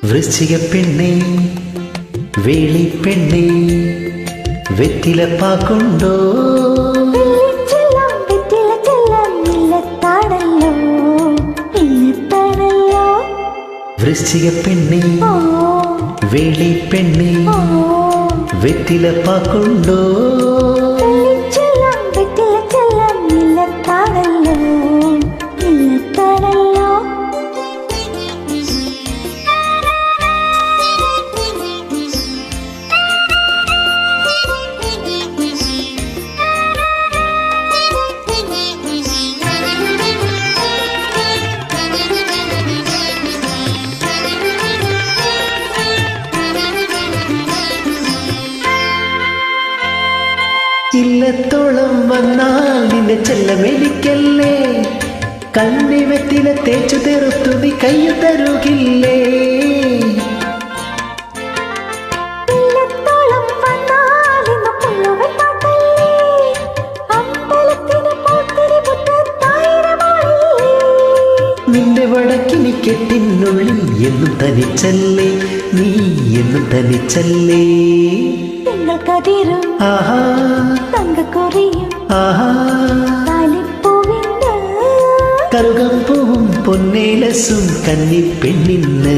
വൃശ്ചിക പെണ്ണേ വേളിപ്പെണ്ണേ വെറ്റിലപ്പാക്കുണ്ടോ വൃശ്ചിക പെണ്ണേ വേളിപ്പെണ്ണേ വെറ്റിലപ്പാക്കുണ്ടോ ഇല്ലത്തോളം വന്നാൽ നിന്റെ ചെല്ലമെനിക്കല്ലേ കണ്ണി വെറ്റില തേച്ചു തെറുത്തു നീ കയ്യു തരുകില്ലേ നിന്റെ വടക്കിനി കെട്ടിനുള്ളിൽ എന്നും തനിച്ചല്ലേ നീ എന്നും തനിച്ചല്ലേ ആഹാ കറുകപ്പൂവും പൊന്നേലസും കന്നിപ്പെണ്ണിന്ന്